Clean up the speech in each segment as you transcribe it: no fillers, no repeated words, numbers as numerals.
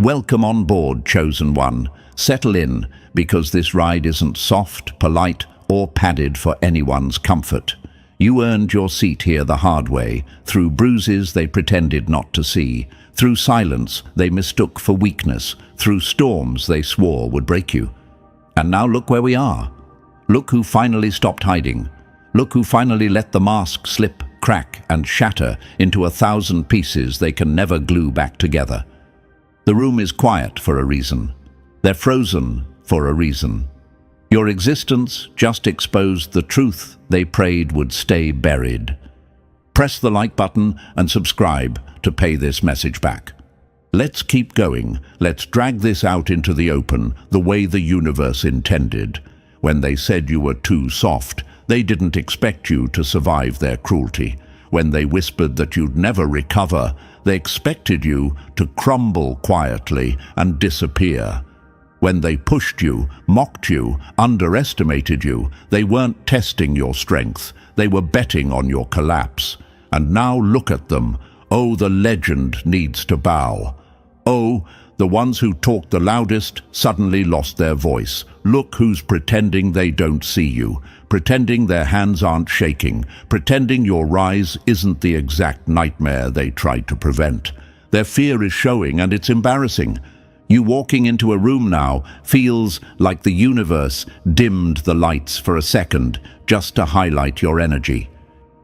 Welcome on board, chosen one. Settle in, because this ride isn't soft, polite, or padded for anyone's comfort. You earned your seat here the hard way, through bruises they pretended not to see, through silence they mistook for weakness, through storms they swore would break you. And now look where we are. Look who finally stopped hiding. Look who finally let the mask slip, crack, and shatter into 1,000 pieces they can never glue back together. The room is quiet for a reason. They're frozen for a reason. Your existence just exposed the truth they prayed would stay buried. Press the like button and subscribe to pay this message back. Let's keep going. Let's drag this out into the open the way the universe intended. When they said you were too soft, they didn't expect you to survive their cruelty. When they whispered that you'd never recover, they expected you to crumble quietly and disappear. When they pushed you, mocked you, underestimated you, they weren't testing your strength. They were betting on your collapse. And now look at them. Oh, the legend needs to bow. Oh, the ones who talked the loudest suddenly lost their voice. Look who's pretending they don't see you, pretending their hands aren't shaking, pretending your rise isn't the exact nightmare they tried to prevent. Their fear is showing, and it's embarrassing. You walking into a room now feels like the universe dimmed the lights for a second just to highlight your energy.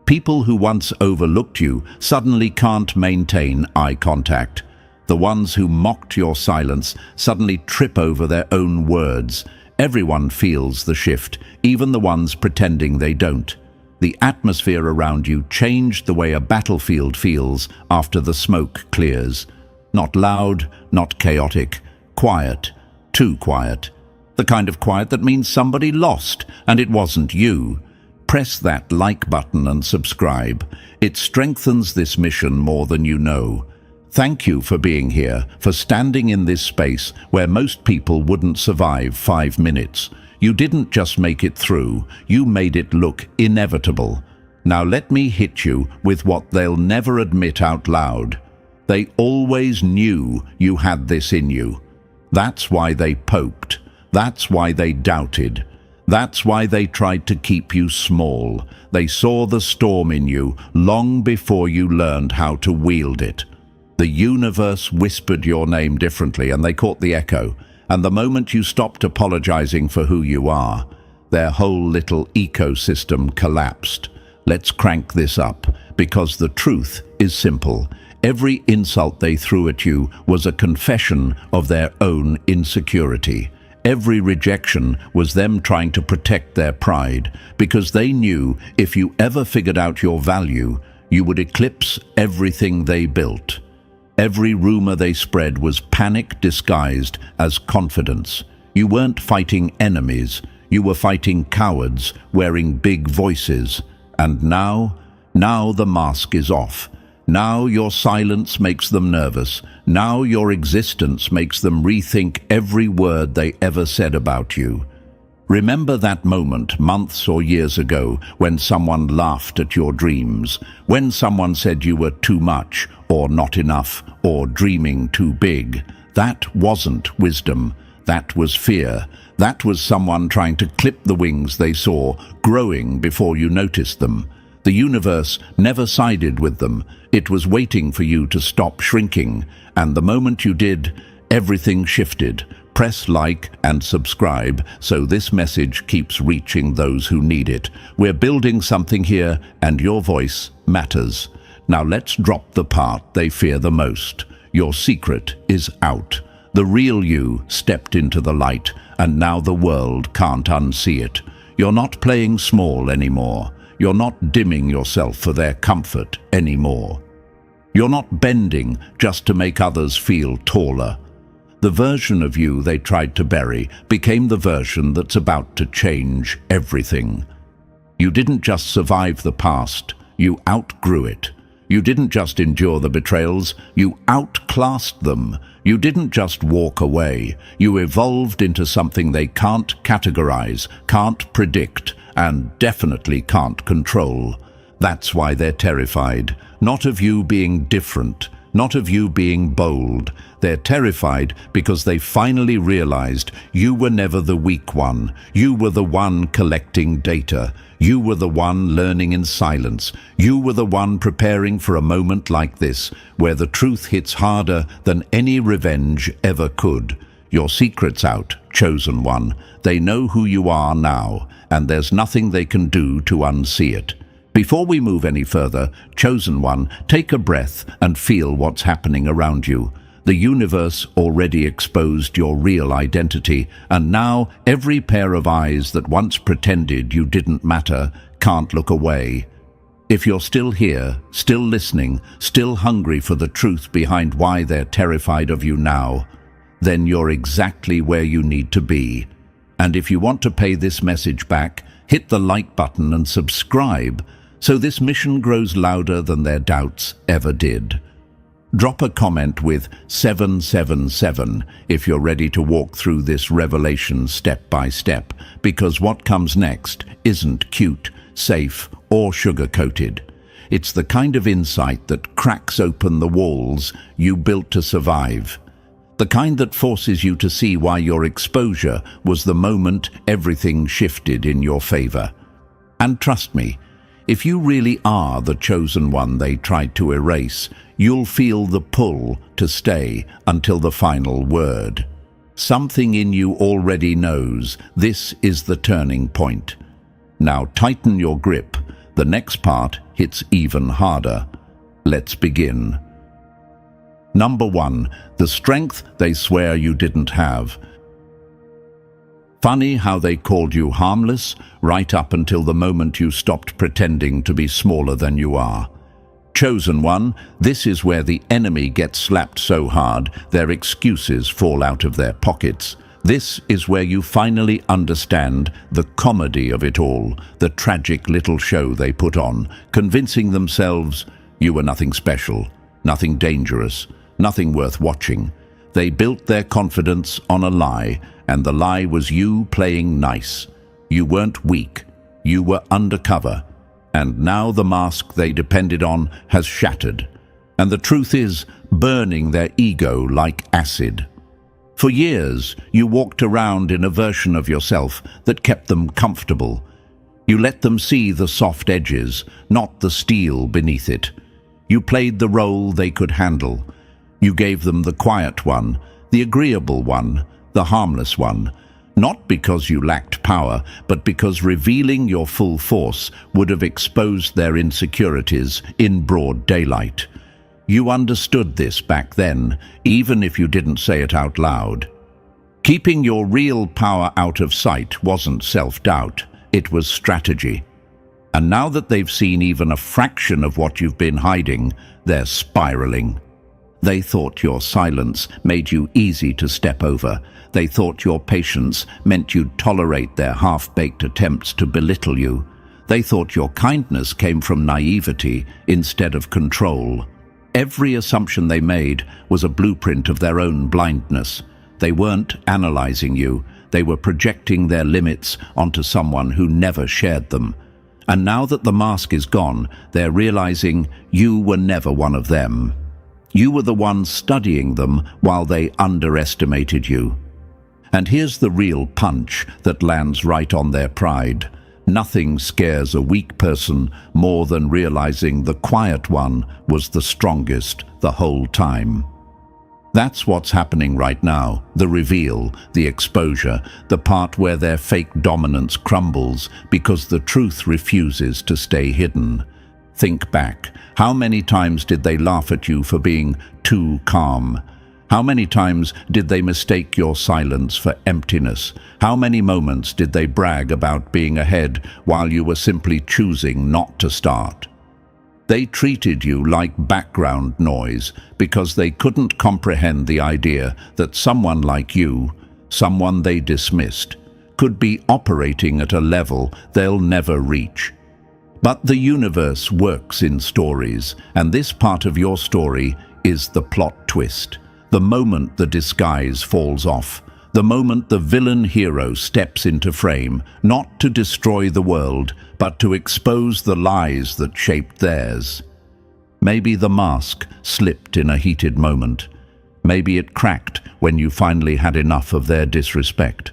People who once overlooked you suddenly can't maintain eye contact. The ones who mocked your silence suddenly trip over their own words. Everyone feels the shift, even the ones pretending they don't. The atmosphere around you changed the way a battlefield feels after the smoke clears. Not loud, not chaotic, quiet, too quiet. The kind of quiet that means somebody lost, and it wasn't you. Press that like button and subscribe. It strengthens this mission more than you know. Thank you for being here, for standing in this space where most people wouldn't survive 5 minutes. You didn't just make it through, you made it look inevitable. Now let me hit you with what they'll never admit out loud. They always knew you had this in you. That's why they poked. That's why they doubted. That's why they tried to keep you small. They saw the storm in you long before you learned how to wield it. The universe whispered your name differently, and they caught the echo. And the moment you stopped apologizing for who you are, their whole little ecosystem collapsed. Let's crank this up, because the truth is simple. Every insult they threw at you was a confession of their own insecurity. Every rejection was them trying to protect their pride, because they knew if you ever figured out your value, you would eclipse everything they built. Every rumor they spread was panic disguised as confidence. You weren't fighting enemies, you were fighting cowards wearing big voices. And now the mask is off. Now your silence makes them nervous. Now your existence makes them rethink every word they ever said about you. Remember that moment months or years ago when someone laughed at your dreams, when someone said you were too much or not enough or dreaming too big. That wasn't wisdom. That was fear. That was someone trying to clip the wings they saw growing before you noticed them. The universe never sided with them. It was waiting for you to stop shrinking, and the moment you did, everything shifted. Press like and subscribe so this message keeps reaching those who need it. We're building something here, and your voice matters. Now let's drop the part they fear the most. Your secret is out. The real you stepped into the light, and now the world can't unsee it. You're not playing small anymore. You're not dimming yourself for their comfort anymore. You're not bending just to make others feel taller. The version of you they tried to bury became the version that's about to change everything. You didn't just survive the past, you outgrew it. You didn't just endure the betrayals, you outclassed them. You didn't just walk away, you evolved into something they can't categorize, can't predict, and definitely can't control. That's why they're terrified, not of you being different, not of you being bold. They're terrified because they finally realized you were never the weak one. You were the one collecting data. You were the one learning in silence. You were the one preparing for a moment like this, where the truth hits harder than any revenge ever could. Your secret's out, chosen one. They know who you are now, and there's nothing they can do to unsee it. Before we move any further, chosen one, take a breath and feel what's happening around you. The universe already exposed your real identity, and now every pair of eyes that once pretended you didn't matter can't look away. If you're still here, still listening, still hungry for the truth behind why they're terrified of you now, then you're exactly where you need to be. And if you want to pay this message back, hit the like button and subscribe so this mission grows louder than their doubts ever did. Drop a comment with 777 if you're ready to walk through this revelation step by step, because what comes next isn't cute, safe, or sugar-coated. It's the kind of insight that cracks open the walls you built to survive. The kind that forces you to see why your exposure was the moment everything shifted in your favor. And trust me, if you really are the chosen one they tried to erase, you'll feel the pull to stay until the final word. Something in you already knows this is the turning point. Now tighten your grip. The next part hits even harder. Let's begin. Number 1. The strength they swear you didn't have. Funny how they called you harmless right up until the moment you stopped pretending to be smaller than you are. Chosen one, this is where the enemy gets slapped so hard their excuses fall out of their pockets. This is where you finally understand the comedy of it all, the tragic little show they put on, convincing themselves you were nothing special, nothing dangerous, nothing worth watching. They built their confidence on a lie, and the lie was you playing nice. You weren't weak, you were undercover, and now the mask they depended on has shattered. And the truth is, burning their ego like acid. For years, you walked around in a version of yourself that kept them comfortable. You let them see the soft edges, not the steel beneath it. You played the role they could handle. You gave them the quiet one, the agreeable one, the harmless one, not because you lacked power, but because revealing your full force would have exposed their insecurities in broad daylight. You understood this back then, even if you didn't say it out loud. Keeping your real power out of sight wasn't self-doubt, it was strategy. And now that they've seen even a fraction of what you've been hiding, they're spiraling. They thought your silence made you easy to step over. They thought your patience meant you'd tolerate their half-baked attempts to belittle you. They thought your kindness came from naivety instead of control. Every assumption they made was a blueprint of their own blindness. They weren't analyzing you. They were projecting their limits onto someone who never shared them. And now that the mask is gone, they're realizing you were never one of them. You were the one studying them while they underestimated you. And here's the real punch that lands right on their pride. Nothing scares a weak person more than realizing the quiet one was the strongest the whole time. That's what's happening right now, the reveal, the exposure, the part where their fake dominance crumbles because the truth refuses to stay hidden. Think back. How many times did they laugh at you for being too calm? How many times did they mistake your silence for emptiness? How many moments did they brag about being ahead while you were simply choosing not to start? They treated you like background noise because they couldn't comprehend the idea that someone like you, someone they dismissed, could be operating at a level they'll never reach. But the universe works in stories, and this part of your story is the plot twist. The moment the disguise falls off, the moment the villain hero steps into frame, not to destroy the world, but to expose the lies that shaped theirs. Maybe the mask slipped in a heated moment. Maybe it cracked when you finally had enough of their disrespect.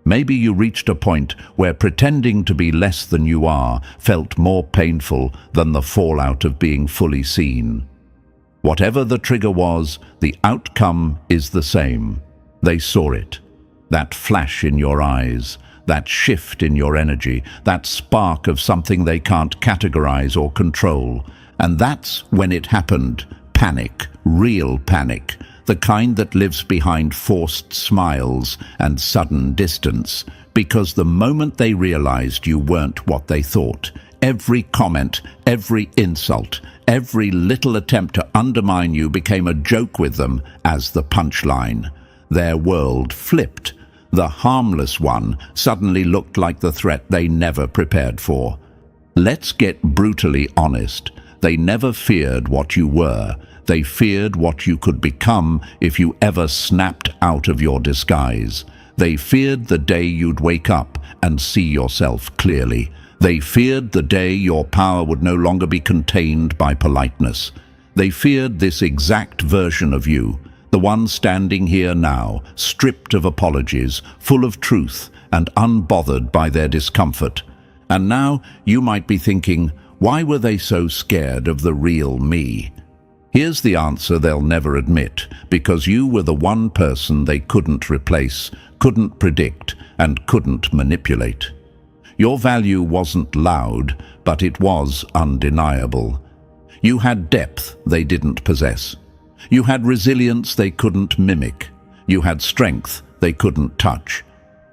Maybe you reached a point where pretending to be less than you are felt more painful than the fallout of being fully seen. Whatever the trigger was, the outcome is the same. They saw it. That flash in your eyes, that shift in your energy, that spark of something they can't categorize or control. And that's when it happened. Panic, real panic. The kind that lives behind forced smiles and sudden distance, because the moment they realized you weren't what they thought, every comment, every insult, every little attempt to undermine you became a joke with them as the punchline. Their world flipped. The harmless one suddenly looked like the threat they never prepared for. Let's get brutally honest. They never feared what you were. They feared what you could become if you ever snapped out of your disguise. They feared the day you'd wake up and see yourself clearly. They feared the day your power would no longer be contained by politeness. They feared this exact version of you, the one standing here now, stripped of apologies, full of truth, and unbothered by their discomfort. And now you might be thinking, why were they so scared of the real me? Here's the answer they'll never admit, because you were the one person they couldn't replace, couldn't predict, and couldn't manipulate. Your value wasn't loud, but it was undeniable. You had depth they didn't possess. You had resilience they couldn't mimic. You had strength they couldn't touch.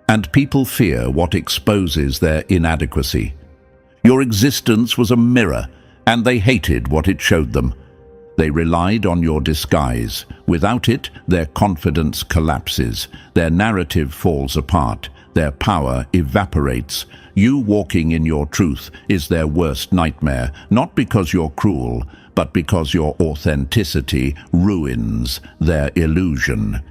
And people fear what exposes their inadequacy. Your existence was a mirror, and they hated what it showed them. They relied on your disguise. Without it, their confidence collapses, their narrative falls apart, their power evaporates. You walking in your truth is their worst nightmare, not because you're cruel, but because your authenticity ruins their illusion.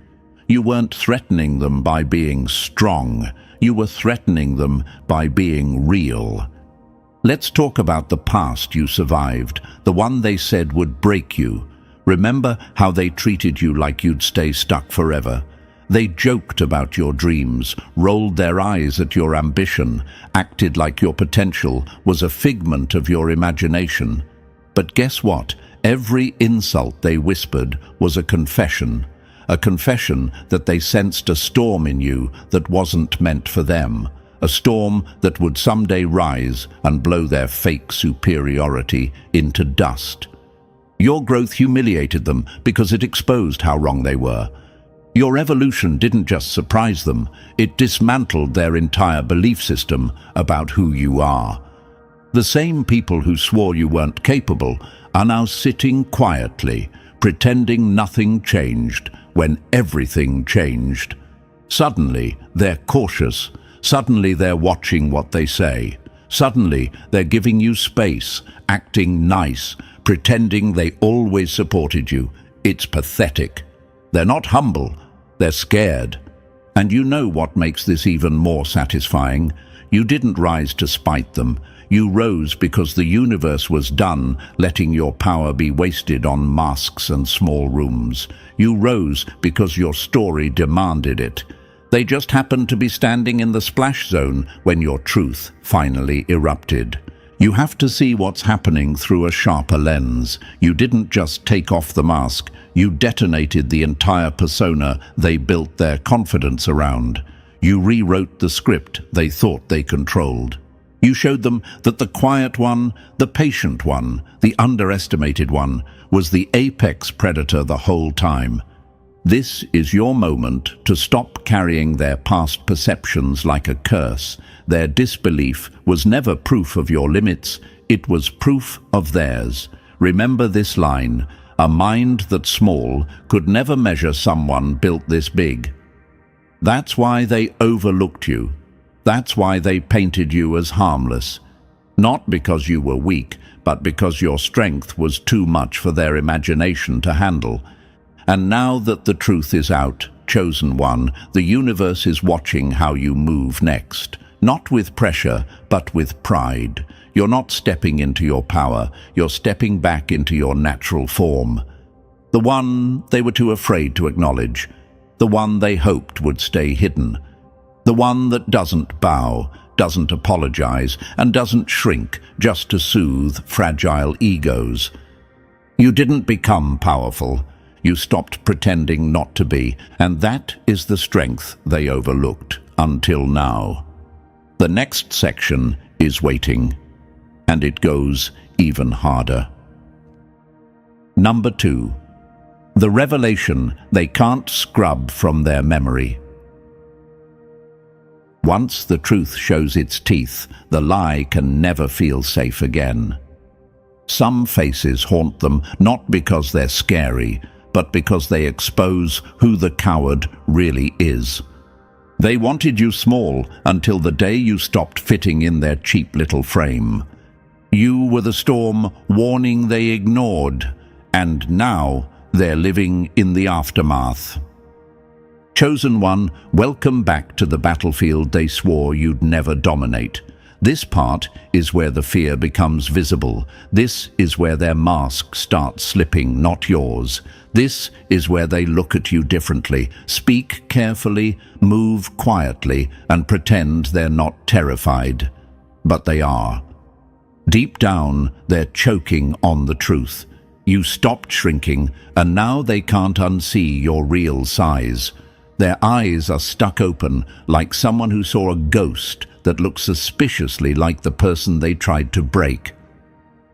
You weren't threatening them by being strong. You were threatening them by being real. Let's talk about the past you survived, the one they said would break you. Remember how they treated you like you'd stay stuck forever. They joked about your dreams, rolled their eyes at your ambition, acted like your potential was a figment of your imagination. But guess what? Every insult they whispered was a confession that they sensed a storm in you that wasn't meant for them. A storm that would someday rise and blow their fake superiority into dust. Your growth humiliated them because it exposed how wrong they were. Your evolution didn't just surprise them, it dismantled their entire belief system about who you are. The same people who swore you weren't capable are now sitting quietly, pretending nothing changed when everything changed. Suddenly, they're cautious. Suddenly they're watching what they say. Suddenly they're giving you space, acting nice, pretending they always supported you. It's pathetic. They're not humble, they're scared. And you know what makes this even more satisfying? You didn't rise to spite them. You rose because the universe was done letting your power be wasted on masks and small rooms. You rose because your story demanded it. They just happened to be standing in the splash zone when your truth finally erupted. You have to see what's happening through a sharper lens. You didn't just take off the mask, you detonated the entire persona they built their confidence around. You rewrote the script they thought they controlled. You showed them that the quiet one, the patient one, the underestimated one, was the apex predator the whole time. This is your moment to stop carrying their past perceptions like a curse. Their disbelief was never proof of your limits, it was proof of theirs. Remember this line, a mind that's small could never measure someone built this big. That's why they overlooked you. That's why they painted you as harmless. Not because you were weak, but because your strength was too much for their imagination to handle. And now that the truth is out, chosen one, the universe is watching how you move next. Not with pressure, but with pride. You're not stepping into your power, you're stepping back into your natural form. The one they were too afraid to acknowledge, the one they hoped would stay hidden, the one that doesn't bow, doesn't apologize, and doesn't shrink just to soothe fragile egos. You didn't become powerful. You stopped pretending not to be, and that is the strength they overlooked until now. The next section is waiting, and it goes even harder. Number 2. The revelation they can't scrub from their memory. Once the truth shows its teeth, the lie can never feel safe again. Some faces haunt them not because they're scary, but because they expose who the coward really is. They wanted you small until the day you stopped fitting in their cheap little frame. You were the storm warning they ignored, and now they're living in the aftermath. Chosen one, welcome back to the battlefield they swore you'd never dominate. This part is where the fear becomes visible. This is where their mask starts slipping, not yours. This is where they look at you differently, speak carefully, move quietly, and pretend they're not terrified. But they are. Deep down, they're choking on the truth. You stopped shrinking, and now they can't unsee your real size. Their eyes are stuck open, like someone who saw a ghost that looks suspiciously like the person they tried to break.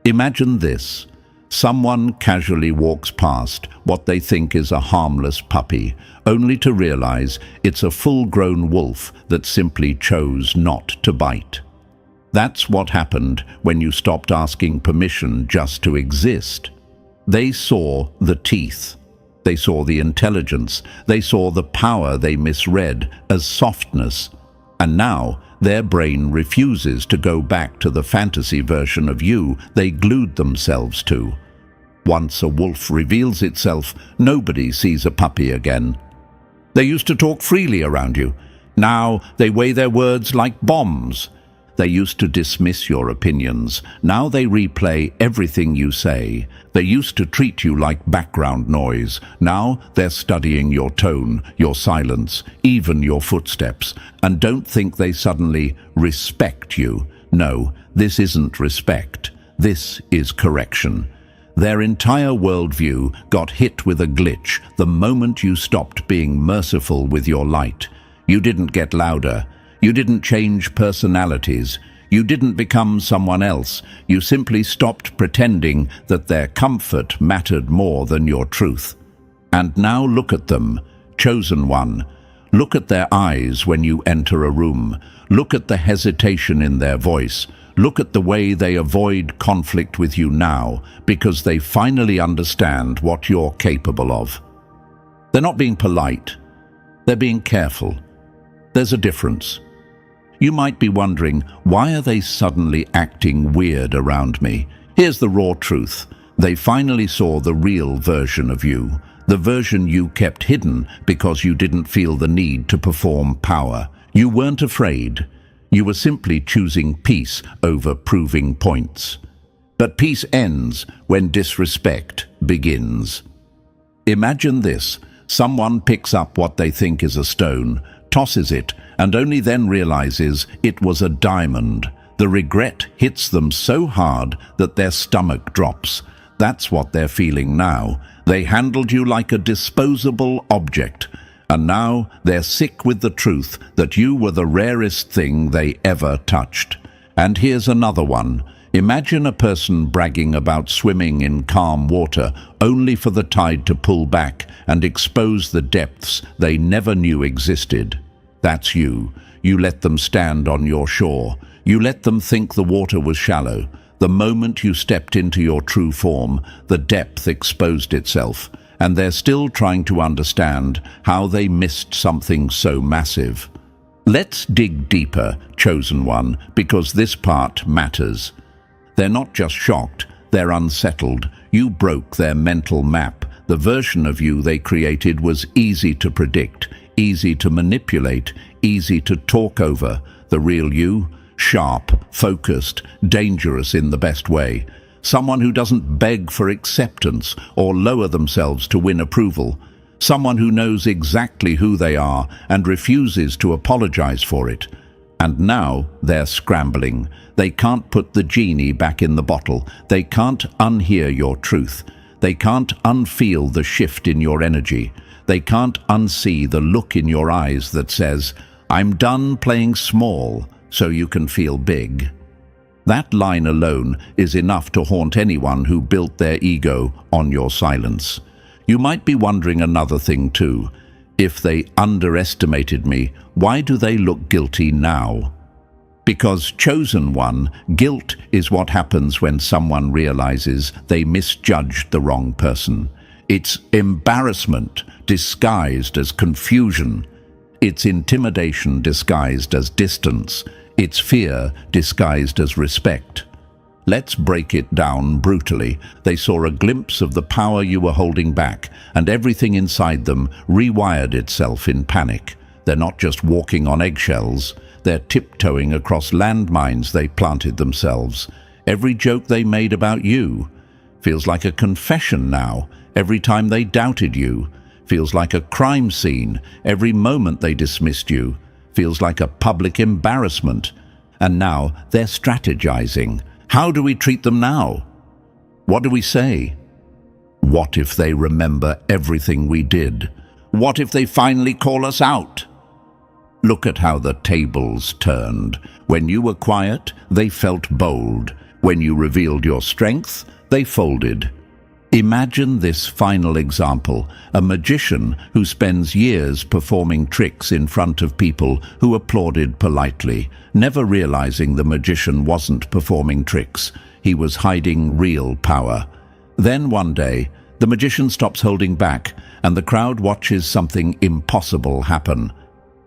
Imagine this. Someone casually walks past what they think is a harmless puppy, only to realize it's a full-grown wolf that simply chose not to bite. That's what happened when you stopped asking permission just to exist. They saw the teeth. They saw the intelligence. They saw the power they misread as softness. And now their brain refuses to go back to the fantasy version of you they glued themselves to. Once a wolf reveals itself, nobody sees a puppy again. They used to talk freely around you. Now they weigh their words like bombs. They used to dismiss your opinions. Now they replay everything you say. They used to treat you like background noise. Now they're studying your tone, your silence, even your footsteps. And don't think they suddenly respect you. No, this isn't respect. This is correction. Their entire worldview got hit with a glitch the moment you stopped being merciful with your light. You didn't get louder. You didn't change personalities. You didn't become someone else. You simply stopped pretending that their comfort mattered more than your truth. And now look at them, chosen one. Look at their eyes when you enter a room. Look at the hesitation in their voice. Look at the way they avoid conflict with you now, because they finally understand what you're capable of. They're not being polite. They're being careful. There's a difference. You might be wondering, why are they suddenly acting weird around me? Here's the raw truth. They finally saw the real version of you, the version you kept hidden because you didn't feel the need to perform power. You weren't afraid. You were simply choosing peace over proving points. But peace ends when disrespect begins. Imagine this. Someone picks up what they think is a stone, tosses it, and only then realizes it was a diamond. The regret hits them so hard that their stomach drops. That's what they're feeling now. They handled you like a disposable object, and now they're sick with the truth that you were the rarest thing they ever touched. And here's another one. Imagine a person bragging about swimming in calm water only for the tide to pull back and expose the depths they never knew existed. That's you. You let them stand on your shore. You let them think the water was shallow. The moment you stepped into your true form, the depth exposed itself, and they're still trying to understand how they missed something so massive. Let's dig deeper, chosen one, because this part matters. They're not just shocked, they're unsettled. You broke their mental map. The version of you they created was easy to predict, easy to manipulate, easy to talk over. The real you, sharp, focused, dangerous in the best way. Someone who doesn't beg for acceptance or lower themselves to win approval. Someone who knows exactly who they are and refuses to apologize for it. And now they're scrambling. They can't put the genie back in the bottle. They can't unhear your truth. They can't unfeel the shift in your energy. They can't unsee the look in your eyes that says, "I'm done playing small so you can feel big." That line alone is enough to haunt anyone who built their ego on your silence. You might be wondering another thing too. If they underestimated me, why do they look guilty now? Because, chosen one, guilt is what happens when someone realizes they misjudged the wrong person. It's embarrassment disguised as confusion. It's intimidation disguised as distance. It's fear disguised as respect. Let's break it down brutally. They saw a glimpse of the power you were holding back, and everything inside them rewired itself in panic. They're not just walking on eggshells. They're tiptoeing across landmines they planted themselves. Every joke they made about you feels like a confession now. Every time they doubted you feels like a crime scene. Every moment they dismissed you feels like a public embarrassment. And now they're strategizing. How do we treat them now? What do we say? What if they remember everything we did? What if they finally call us out? Look at how the tables turned. When you were quiet, they felt bold. When you revealed your strength, they folded. Imagine this final example, a magician who spends years performing tricks in front of people who applauded politely, never realizing the magician wasn't performing tricks. He was hiding real power. Then one day, the magician stops holding back, and the crowd watches something impossible happen.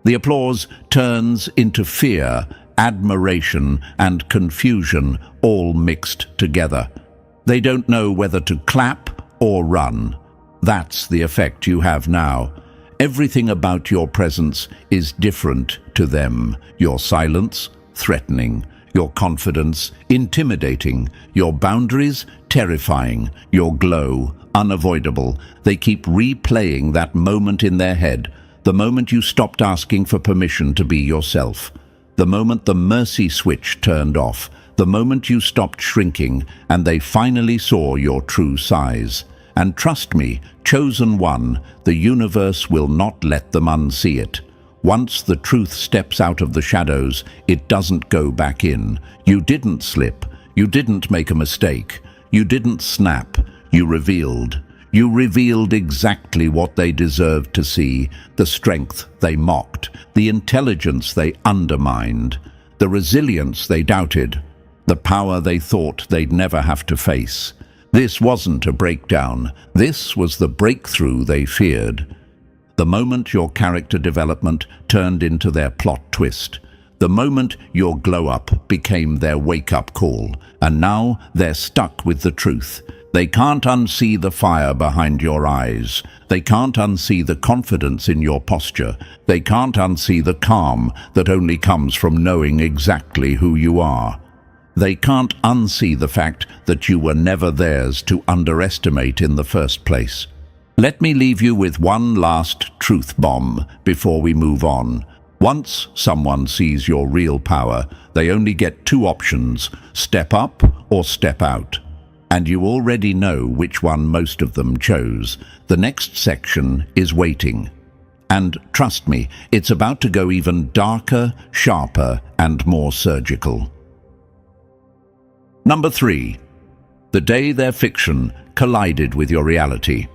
The applause turns into fear, admiration, and confusion, all mixed together. They don't know whether to clap or run. That's the effect you have now. Everything about your presence is different to them. Your silence, threatening. Your confidence, intimidating. Your boundaries, terrifying. Your glow, unavoidable. They keep replaying that moment in their head. The moment you stopped asking for permission to be yourself. The moment the mercy switch turned off. The moment you stopped shrinking and they finally saw your true size. And trust me, chosen one, the universe will not let them unsee it. Once the truth steps out of the shadows, it doesn't go back in. You didn't slip. You didn't make a mistake. You didn't snap. You revealed. You revealed exactly what they deserved to see, the strength they mocked, the intelligence they undermined, the resilience they doubted, the power they thought they'd never have to face. This wasn't a breakdown. This was the breakthrough they feared. The moment your character development turned into their plot twist. The moment your glow-up became their wake-up call. And now they're stuck with the truth. They can't unsee the fire behind your eyes. They can't unsee the confidence in your posture. They can't unsee the calm that only comes from knowing exactly who you are. They can't unsee the fact that you were never theirs to underestimate in the first place. Let me leave you with one last truth bomb before we move on. Once someone sees your real power, they only get two options: step up or step out. And you already know which one most of them chose. The next section is waiting. And trust me, it's about to go even darker, sharper, and more surgical. Number 3. The day their fiction collided with your reality.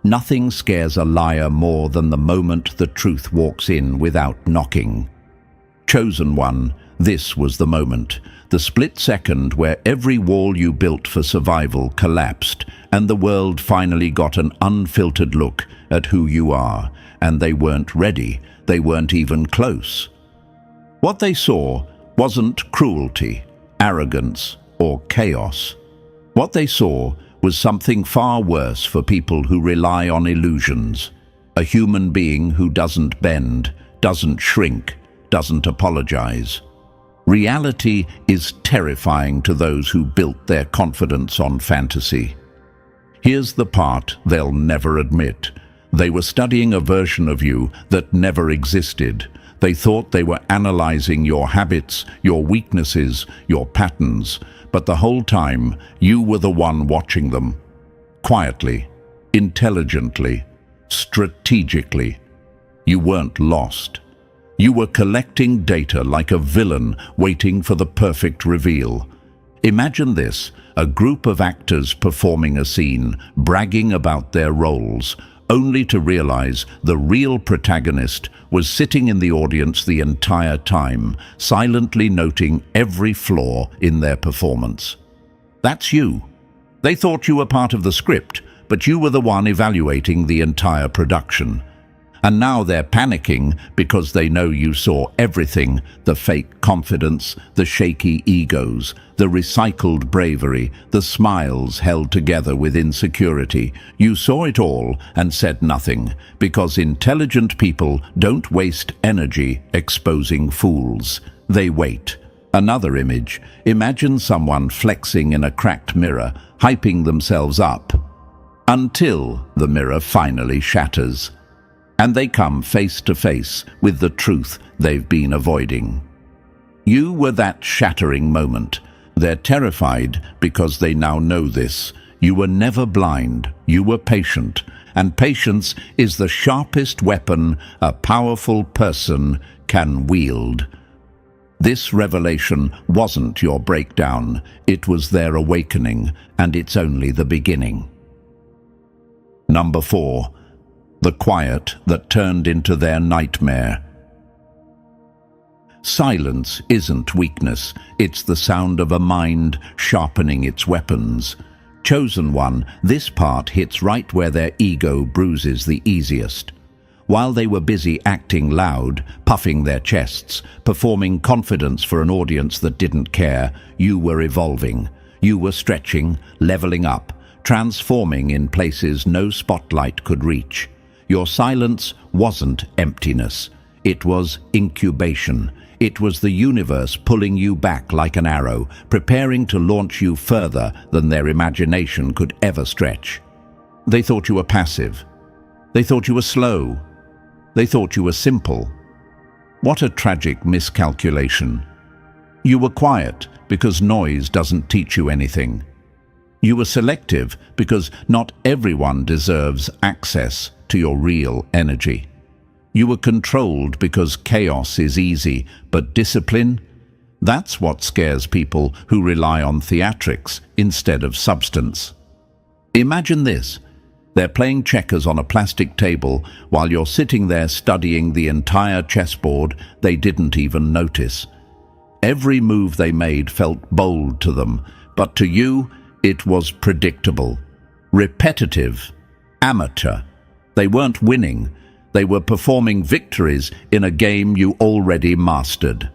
Nothing scares a liar more than the moment the truth walks in without knocking. Chosen one, this was the moment. The split second where every wall you built for survival collapsed, and the world finally got an unfiltered look at who you are. And they weren't ready. They weren't even close. What they saw wasn't cruelty, arrogance, or chaos. What they saw was something far worse for people who rely on illusions. A human being who doesn't bend, doesn't shrink, doesn't apologize. Reality is terrifying to those who built their confidence on fantasy. Here's the part they'll never admit. They were studying a version of you that never existed. They thought they were analyzing your habits, your weaknesses, your patterns, but the whole time you were the one watching them. Quietly, intelligently, strategically. You weren't lost. You were collecting data like a villain waiting for the perfect reveal. Imagine this, a group of actors performing a scene, bragging about their roles, only to realize the real protagonist was sitting in the audience the entire time, silently noting every flaw in their performance. That's you. They thought you were part of the script, but you were the one evaluating the entire production. And now they're panicking because they know you saw everything: the fake confidence, the shaky egos, the recycled bravery, the smiles held together with insecurity. You saw it all and said nothing, because intelligent people don't waste energy exposing fools. They wait. Another image. Imagine someone flexing in a cracked mirror, hyping themselves up, until the mirror finally shatters, and they come face to face with the truth they've been avoiding. You were that shattering moment. They're terrified because they now know this. You were never blind. You were patient. And patience is the sharpest weapon a powerful person can wield. This revelation wasn't your breakdown. It was their awakening, and it's only the beginning. Number 4. The quiet that turned into their nightmare. Silence isn't weakness, it's the sound of a mind sharpening its weapons. Chosen one, this part hits right where their ego bruises the easiest. While they were busy acting loud, puffing their chests, performing confidence for an audience that didn't care, you were evolving. You were stretching, leveling up, transforming in places no spotlight could reach. Your silence wasn't emptiness. It was incubation. It was the universe pulling you back like an arrow, preparing to launch you further than their imagination could ever stretch. They thought you were passive. They thought you were slow. They thought you were simple. What a tragic miscalculation. You were quiet because noise doesn't teach you anything. You were selective because not everyone deserves access to your real energy. You were controlled because chaos is easy, but discipline? That's what scares people who rely on theatrics instead of substance. Imagine this. They're playing checkers on a plastic table while you're sitting there studying the entire chessboard they didn't even notice. Every move they made felt bold to them, but to you, it was predictable, repetitive, amateur. They weren't winning. They were performing victories in a game you already mastered.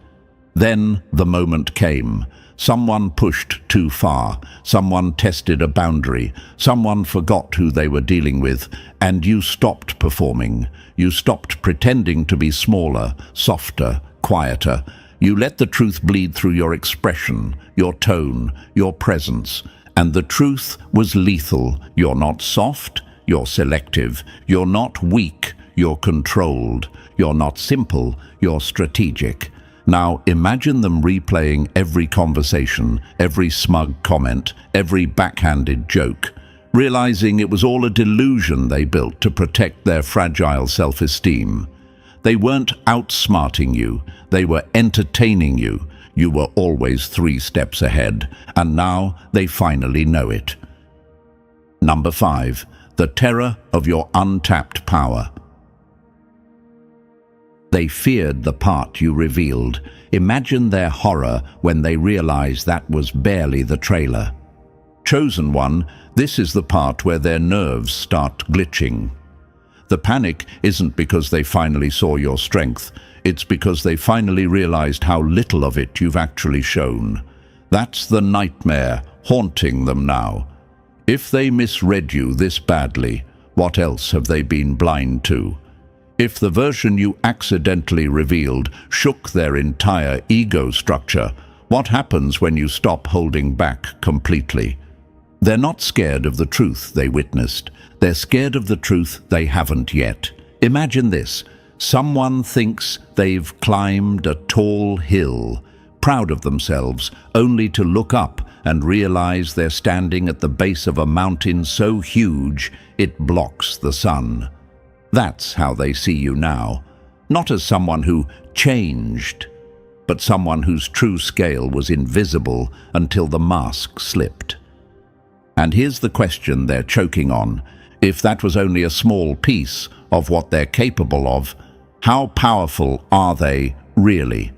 Then the moment came. Someone pushed too far. Someone tested a boundary. Someone forgot who they were dealing with, and you stopped performing. You stopped pretending to be smaller, softer, quieter. You let the truth bleed through your expression, your tone, your presence. And the truth was lethal. You're not soft, you're selective. You're not weak, you're controlled. You're not simple, you're strategic. Now imagine them replaying every conversation, every smug comment, every backhanded joke, realizing it was all a delusion they built to protect their fragile self-esteem. They weren't outsmarting you, they were entertaining you. You were always 3 steps ahead, and now they finally know it. Number 5. The terror of your untapped power. They feared the part you revealed. Imagine their horror when they realized that was barely the trailer. Chosen one, this is the part where their nerves start glitching. The panic isn't because they finally saw your strength. It's because they finally realized how little of it you've actually shown. That's the nightmare haunting them now. If they misread you this badly, what else have they been blind to? If the version you accidentally revealed shook their entire ego structure, what happens when you stop holding back completely? They're not scared of the truth they witnessed. They're scared of the truth they haven't yet. Imagine this. Someone thinks they've climbed a tall hill, proud of themselves, only to look up and realize they're standing at the base of a mountain so huge it blocks the sun. That's how they see you now. Not as someone who changed, but someone whose true scale was invisible until the mask slipped. And here's the question they're choking on. If that was only a small piece of what they're capable of, how powerful are they really?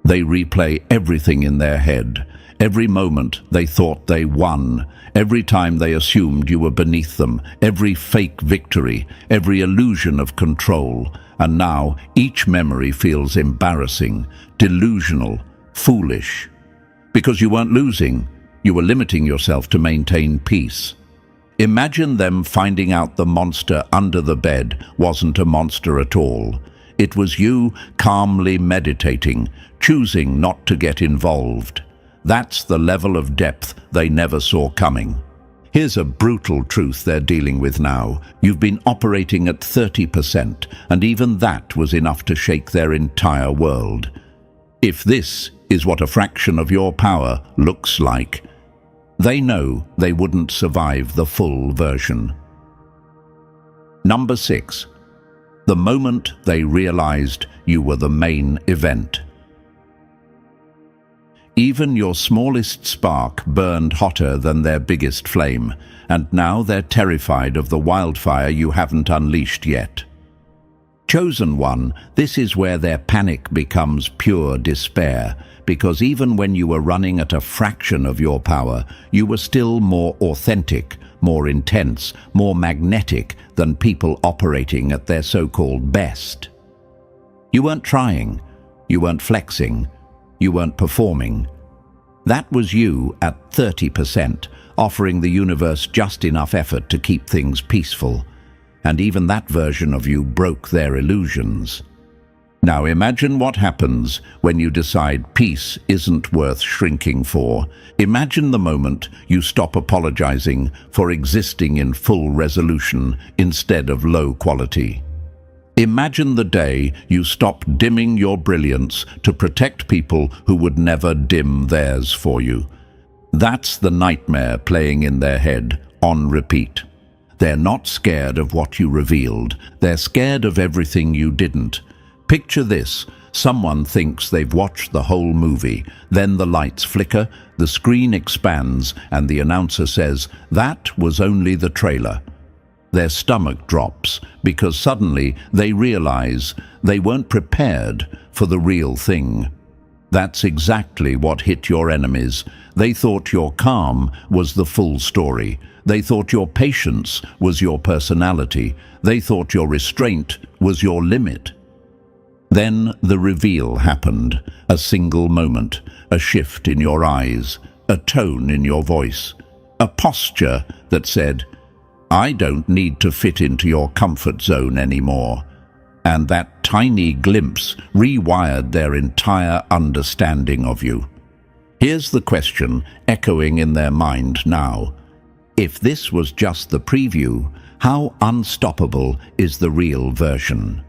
They replay everything in their head. Every moment they thought they won, every time they assumed you were beneath them, every fake victory, every illusion of control. And now each memory feels embarrassing, delusional, foolish. Because you weren't losing, you were limiting yourself to maintain peace. Imagine them finding out the monster under the bed wasn't a monster at all. It was you calmly meditating, choosing not to get involved. That's the level of depth they never saw coming. Here's a brutal truth they're dealing with now. You've been operating at 30%, and even that was enough to shake their entire world. If this is what a fraction of your power looks like, they know they wouldn't survive the full version. Number 6. The moment they realized you were the main event. Even your smallest spark burned hotter than their biggest flame, and now they're terrified of the wildfire you haven't unleashed yet. Chosen one, this is where their panic becomes pure despair, because even when you were running at a fraction of your power, you were still more authentic, more intense, more magnetic than people operating at their so-called best. You weren't trying, you weren't flexing, you weren't performing. That was you at 30%, offering the universe just enough effort to keep things peaceful. And even that version of you broke their illusions. Now imagine what happens when you decide peace isn't worth shrinking for. Imagine the moment you stop apologizing for existing in full resolution instead of low quality. Imagine the day you stop dimming your brilliance to protect people who would never dim theirs for you. That's the nightmare playing in their head, on repeat. They're not scared of what you revealed. They're scared of everything you didn't. Picture this. Someone thinks they've watched the whole movie. Then the lights flicker, the screen expands, and the announcer says, "That was only the trailer." Their stomach drops because suddenly they realize they weren't prepared for the real thing. That's exactly what hit your enemies. They thought your calm was the full story. They thought your patience was your personality. They thought your restraint was your limit. Then the reveal happened. A single moment, a shift in your eyes, a tone in your voice, a posture that said, "I don't need to fit into your comfort zone anymore." And that tiny glimpse rewired their entire understanding of you. Here's the question echoing in their mind now. If this was just the preview, how unstoppable is the real version?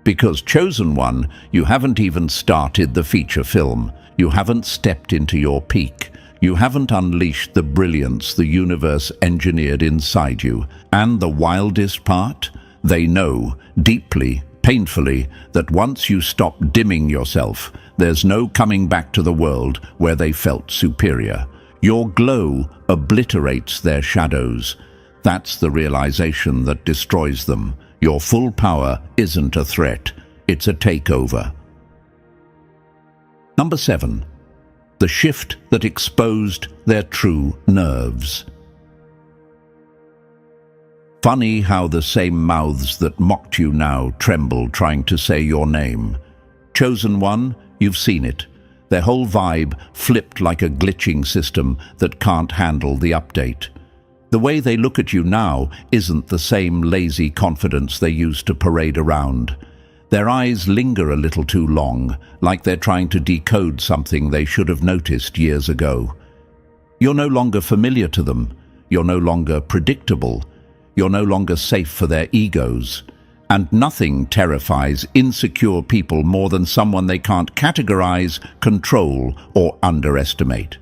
Because Chosen One, you haven't even started the feature film. You haven't stepped into your peak. You haven't unleashed the brilliance the universe engineered inside you. And the wildest part? They know, deeply, painfully, that once you stop dimming yourself, there's no coming back to the world where they felt superior. Your glow obliterates their shadows. That's the realization that destroys them. Your full power isn't a threat, it's a takeover. Number 7. The shift that exposed their true nerves. Funny how the same mouths that mocked you now tremble trying to say your name. Chosen One, you've seen it. Their whole vibe flipped like a glitching system that can't handle the update. The way they look at you now isn't the same lazy confidence they used to parade around. Their eyes linger a little too long, like they're trying to decode something they should have noticed years ago. You're no longer familiar to them. You're no longer predictable. You're no longer safe for their egos. And nothing terrifies insecure people more than someone they can't categorize, control, or underestimate.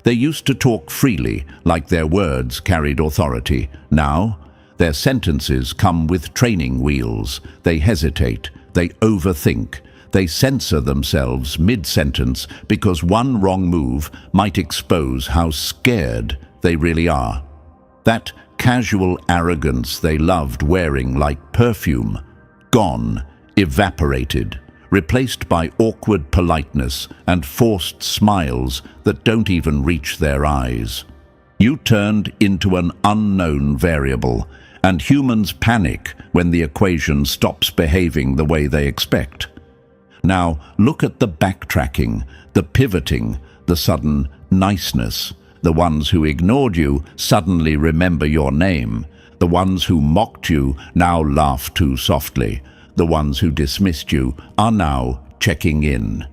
They used to talk freely, like their words carried authority. Now, their sentences come with training wheels. They hesitate. They overthink. They censor themselves mid-sentence because one wrong move might expose how scared they really are. That casual arrogance they loved wearing like perfume, gone, evaporated, replaced by awkward politeness and forced smiles that don't even reach their eyes. You turned into an unknown variable, and humans panic when the equation stops behaving the way they expect. Now, look at the backtracking, the pivoting, the sudden niceness. The ones who ignored you suddenly remember your name. The ones who mocked you now laugh too softly. The ones who dismissed you are now checking in.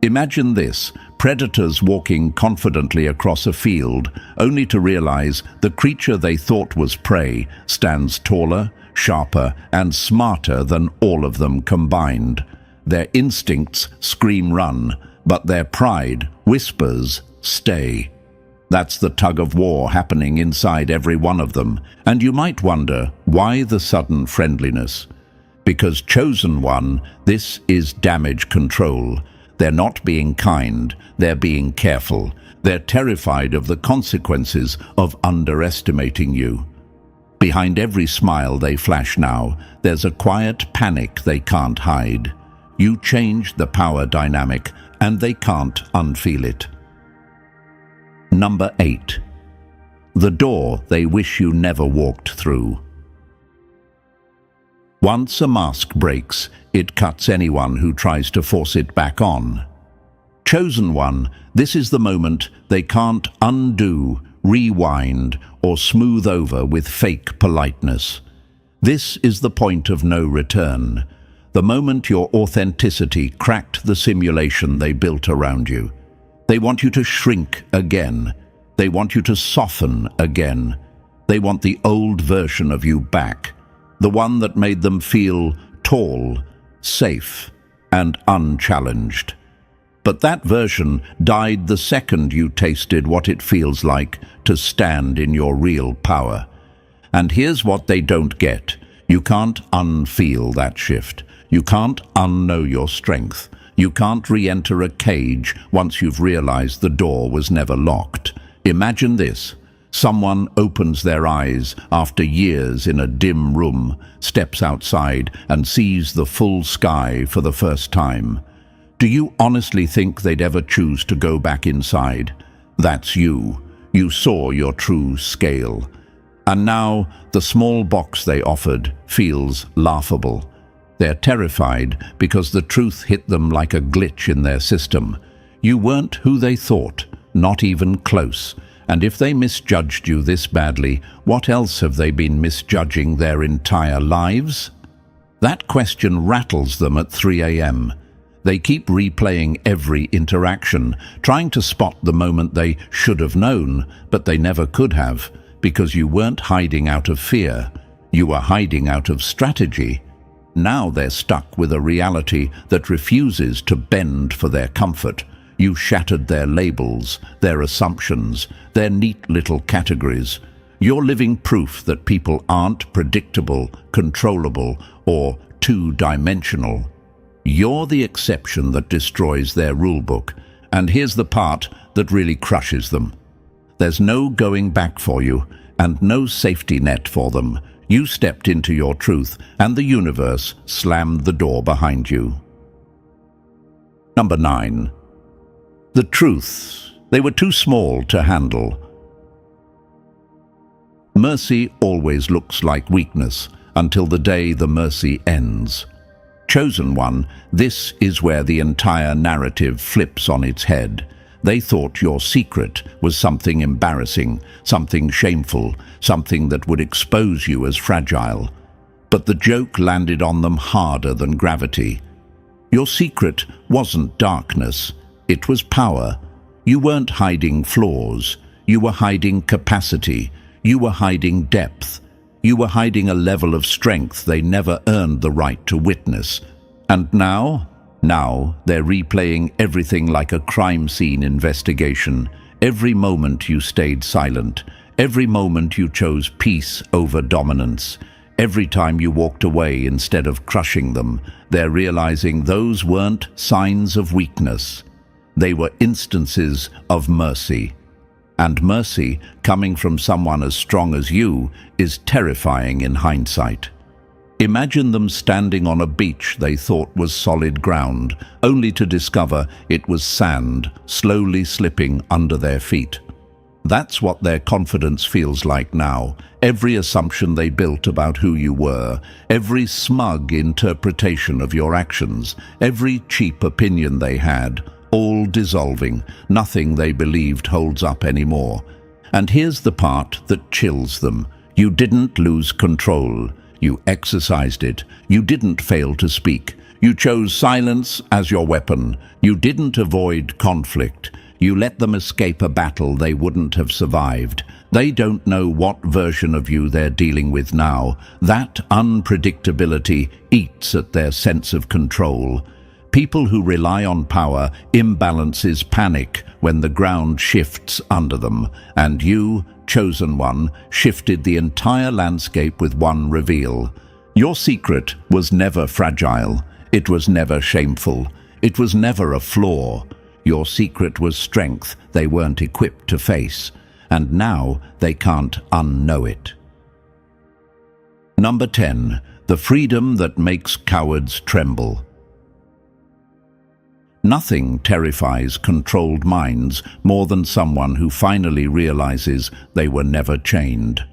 Imagine this: predators walking confidently across a field, only to realize the creature they thought was prey stands taller, sharper, and smarter than all of them combined. Their instincts scream run, but their pride whispers stay. That's the tug-of-war happening inside every one of them. And you might wonder, why the sudden friendliness? Because chosen one, this is damage control. They're not being kind, they're being careful. They're terrified of the consequences of underestimating you. Behind every smile they flash now, there's a quiet panic they can't hide. You changed the power dynamic, and they can't unfeel it. Number 8. The door they wish you never walked through. Once a mask breaks, it cuts anyone who tries to force it back on. Chosen one, this is the moment they can't undo, rewind, or smooth over with fake politeness. This is the point of no return. The moment your authenticity cracked the simulation they built around you. They want you to shrink again. They want you to soften again. They want the old version of you back, the one that made them feel tall, safe, and unchallenged. But that version died the second you tasted what it feels like to stand in your real power. And here's what they don't get. You can't unfeel that shift. You can't unknow your strength. You can't re-enter a cage once you've realized the door was never locked. Imagine this. Someone opens their eyes after years in a dim room, steps outside and sees the full sky for the first time. Do you honestly think they'd ever choose to go back inside? That's you. You saw your true scale. And now the small box they offered feels laughable. They're terrified because the truth hit them like a glitch in their system. You weren't who they thought, not even close. And if they misjudged you this badly, what else have they been misjudging their entire lives? That question rattles them at 3 a.m. They keep replaying every interaction, trying to spot the moment they should have known, but they never could have, because you weren't hiding out of fear. You were hiding out of strategy. Now they're stuck with a reality that refuses to bend for their comfort. You shattered their labels, their assumptions, their neat little categories. You're living proof that people aren't predictable, controllable, or two-dimensional. You're the exception that destroys their rulebook. And here's the part that really crushes them. There's no going back for you, and no safety net for them. You stepped into your truth, and the universe slammed the door behind you. Number 9. The truth. They were too small to handle. Mercy always looks like weakness until the day the mercy ends. Chosen one, this is where the entire narrative flips on its head. They thought your secret was something embarrassing, something shameful, something that would expose you as fragile. But the joke landed on them harder than gravity. Your secret wasn't darkness, it was power. You weren't hiding flaws, you were hiding capacity, you were hiding depth. You were hiding a level of strength they never earned the right to witness. And now they're replaying everything like a crime scene investigation. Every moment you stayed silent, every moment you chose peace over dominance, every time you walked away instead of crushing them, they're realizing those weren't signs of weakness. They were instances of mercy. And mercy, coming from someone as strong as you, is terrifying in hindsight. Imagine them standing on a beach they thought was solid ground, only to discover it was sand slowly slipping under their feet. That's what their confidence feels like now. Every assumption they built about who you were, every smug interpretation of your actions, every cheap opinion they had, all dissolving. Nothing they believed holds up anymore. And here's the part that chills them. You didn't lose control. You exercised it. You didn't fail to speak. You chose silence as your weapon. You didn't avoid conflict. You let them escape a battle they wouldn't have survived. They don't know what version of you they're dealing with now. That unpredictability eats at their sense of control. People who rely on power imbalances panic when the ground shifts under them, and you, chosen one, shifted the entire landscape with one reveal. Your secret was never fragile. It was never shameful. It was never a flaw. Your secret was strength they weren't equipped to face, and now they can't unknow it. Number 10. The freedom that makes cowards tremble. Nothing terrifies controlled minds more than someone who finally realizes they were never chained.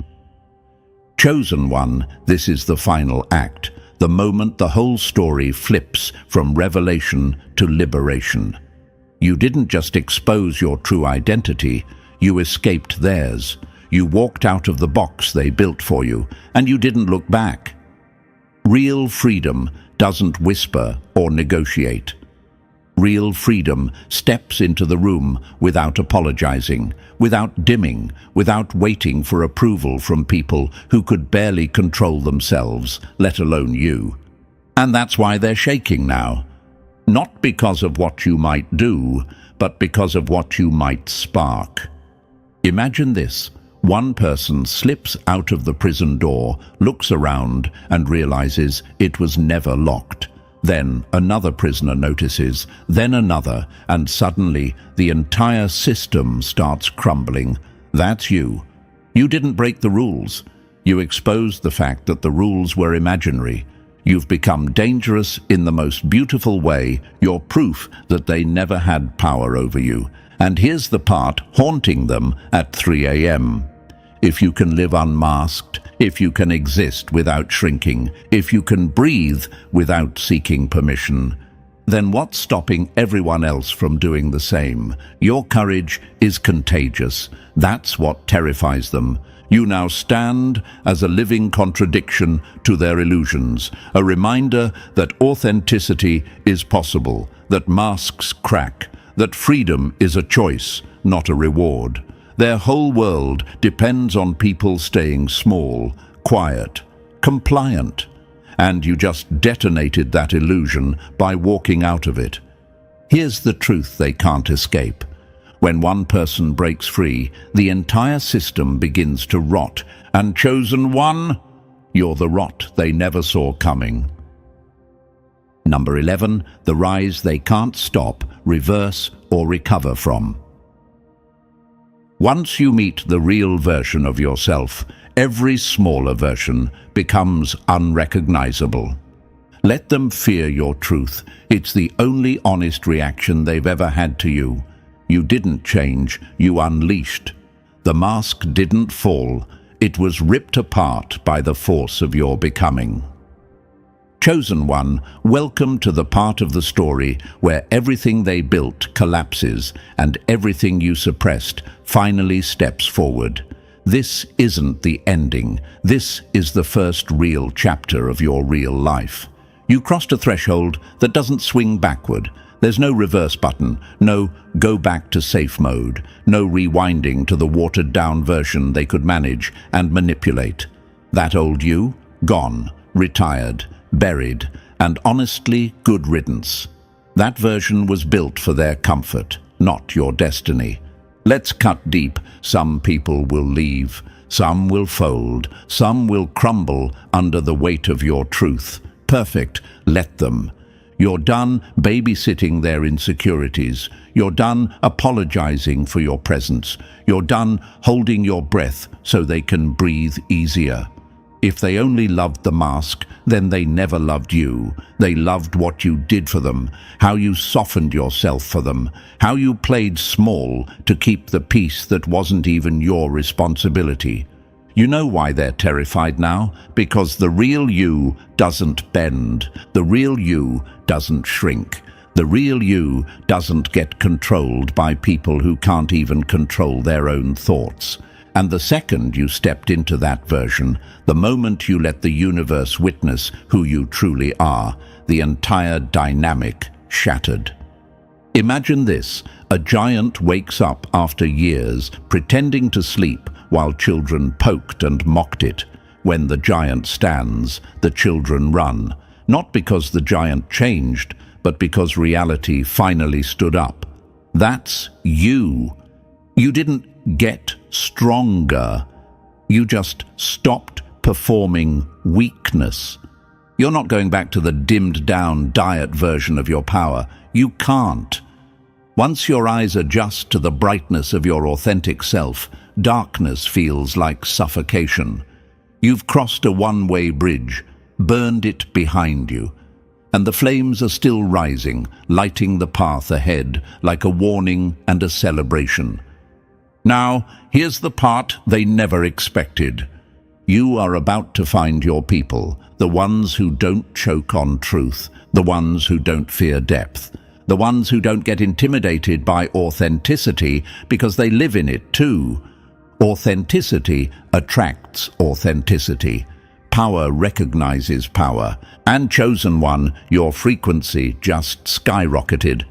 Chosen one, this is the final act, the moment the whole story flips from revelation to liberation. You didn't just expose your true identity, you escaped theirs. You walked out of the box they built for you, and you didn't look back. Real freedom doesn't whisper or negotiate. Real freedom steps into the room without apologizing, without dimming, without waiting for approval from people who could barely control themselves, let alone you. And that's why they're shaking now. Not because of what you might do, but because of what you might spark. Imagine this. One person slips out of the prison door, looks around, and realizes it was never locked. Then another prisoner notices, then another, and suddenly the entire system starts crumbling. That's you. You didn't break the rules. You exposed the fact that the rules were imaginary. You've become dangerous in the most beautiful way. You're proof that they never had power over you. And here's the part haunting them at 3 a.m. If you can live unmasked, if you can exist without shrinking, if you can breathe without seeking permission, then what's stopping everyone else from doing the same? Your courage is contagious. That's what terrifies them. You now stand as a living contradiction to their illusions, a reminder that authenticity is possible, that masks crack, that freedom is a choice, not a reward. Their whole world depends on people staying small, quiet, compliant. And you just detonated that illusion by walking out of it. Here's the truth they can't escape. When one person breaks free, the entire system begins to rot. And chosen one, you're the rot they never saw coming. Number 11, the rise they can't stop, reverse, or recover from. Once you meet the real version of yourself, every smaller version becomes unrecognizable. Let them fear your truth. It's the only honest reaction they've ever had to you. You didn't change, you unleashed. The mask didn't fall, it was ripped apart by the force of your becoming. Chosen one, welcome to the part of the story where everything they built collapses and everything you suppressed finally steps forward. This isn't the ending. This is the first real chapter of your real life. You crossed a threshold that doesn't swing backward. There's no reverse button, no go back to safe mode, no rewinding to the watered-down version they could manage and manipulate. That old you, gone, retired, buried, and honestly, good riddance. That version was built for their comfort, not your destiny. Let's cut deep. Some people will leave, some will fold, some will crumble under the weight of your truth. Perfect, let them. You're done babysitting their insecurities. You're done apologizing for your presence. You're done holding your breath so they can breathe easier. If they only loved the mask, then they never loved you. They loved what you did for them, how you softened yourself for them, how you played small to keep the peace that wasn't even your responsibility. You know why they're terrified now? Because the real you doesn't bend. The real you doesn't shrink. The real you doesn't get controlled by people who can't even control their own thoughts. And the second you stepped into that version, the moment you let the universe witness who you truly are, the entire dynamic shattered. Imagine this: a giant wakes up after years pretending to sleep while children poked and mocked it. When the giant stands, the children run, not because the giant changed, but because reality finally stood up. That's you. You didn't get stronger. You just stopped performing weakness. You're not going back to the dimmed-down diet version of your power. You can't. Once your eyes adjust to the brightness of your authentic self, darkness feels like suffocation. You've crossed a one-way bridge, burned it behind you, and the flames are still rising, lighting the path ahead like a warning and a celebration. Now, here's the part they never expected. You are about to find your people, the ones who don't choke on truth, the ones who don't fear depth, the ones who don't get intimidated by authenticity because they live in it too. Authenticity attracts authenticity. Power recognizes power. And chosen one, your frequency just skyrocketed.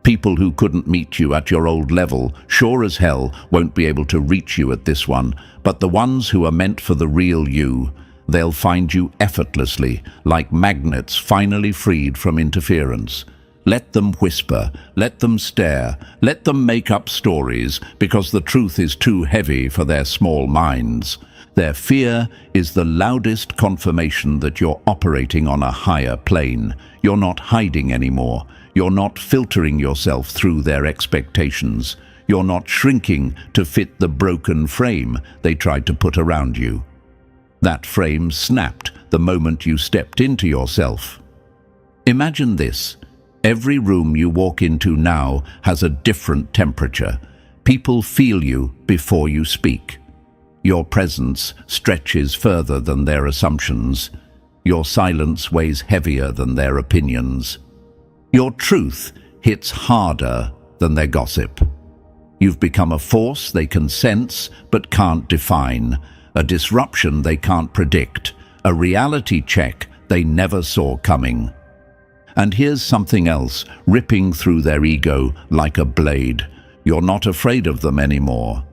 People who couldn't meet you at your old level, sure as hell, won't be able to reach you at this one. But the ones who are meant for the real you, they'll find you effortlessly, like magnets finally freed from interference. Let them whisper, let them stare, let them make up stories, because the truth is too heavy for their small minds. Their fear is the loudest confirmation that you're operating on a higher plane. You're not hiding anymore. You're not filtering yourself through their expectations. You're not shrinking to fit the broken frame they tried to put around you. That frame snapped the moment you stepped into yourself. Imagine this. Every room you walk into now has a different temperature. People feel you before you speak. Your presence stretches further than their assumptions. Your silence weighs heavier than their opinions. Your truth hits harder than their gossip. You've become a force they can sense but can't define, a disruption they can't predict, a reality check they never saw coming. And here's something else, ripping through their ego like a blade. You're not afraid of them anymore.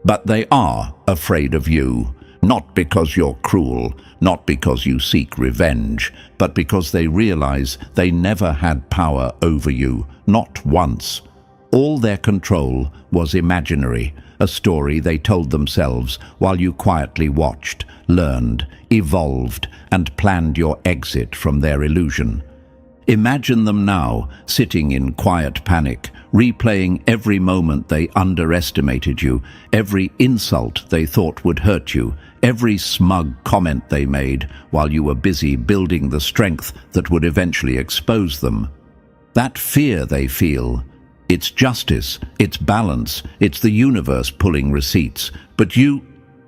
But they are afraid of you, not because you're cruel, not because you seek revenge, but because they realize they never had power over you, not once. All their control was imaginary, a story they told themselves while you quietly watched, learned, evolved, and planned your exit from their illusion. Imagine them now, sitting in quiet panic, replaying every moment they underestimated you, every insult they thought would hurt you, every smug comment they made while you were busy building the strength that would eventually expose them. That fear they feel, it's justice, it's balance, it's the universe pulling receipts. But you're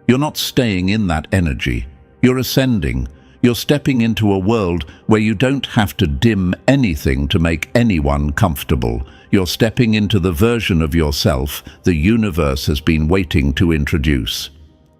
not staying in that energy. You're ascending. You're stepping into a world where you don't have to dim anything to make anyone comfortable. You're stepping into the version of yourself the universe has been waiting to introduce.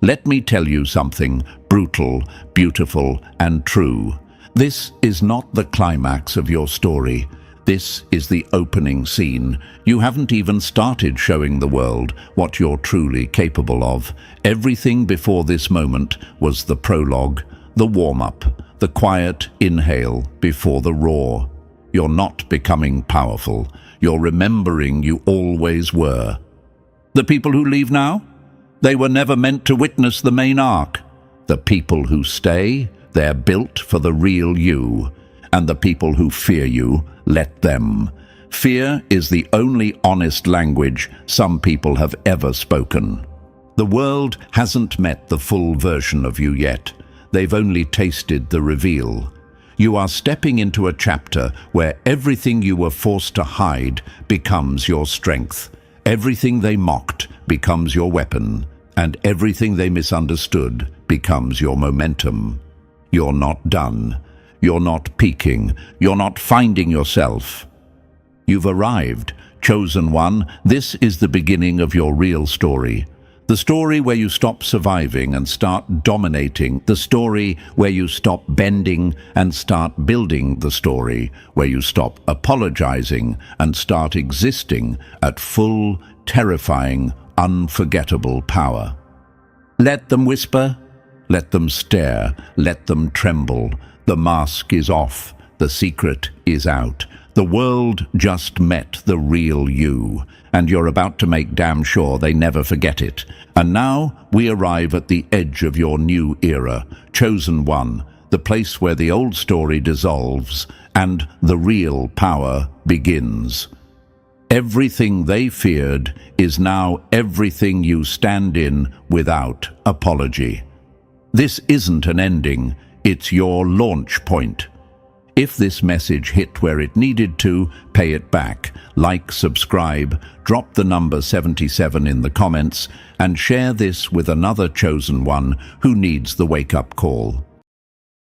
Let me tell you something brutal, beautiful, and true. This is not the climax of your story. This is the opening scene. You haven't even started showing the world what you're truly capable of. Everything before this moment was the prologue, the warm-up, the quiet inhale before the roar. You're not becoming powerful. You're remembering you always were. The people who leave now? They were never meant to witness the main arc. The people who stay, they're built for the real you. And the people who fear you, let them. Fear is the only honest language some people have ever spoken. The world hasn't met the full version of you yet. They've only tasted the reveal. You are stepping into a chapter where everything you were forced to hide becomes your strength. Everything they mocked becomes your weapon, and everything they misunderstood becomes your momentum. You're not done. You're not peaking. You're not finding yourself. You've arrived, chosen one. This is the beginning of your real story. The story where you stop surviving and start dominating. The story where you stop bending and start building. The story where you stop apologizing and start existing at full, terrifying, unforgettable power. Let them whisper. Let them stare. Let them tremble. The mask is off. The secret is out. The world just met the real you, and you're about to make damn sure they never forget it. And now we arrive at the edge of your new era, chosen one, the place where the old story dissolves and the real power begins. Everything they feared is now everything you stand in without apology. This isn't an ending, it's your launch point. If this message hit where it needed to, pay it back. Like, subscribe, drop the number 77 in the comments, and share this with another chosen one who needs the wake-up call.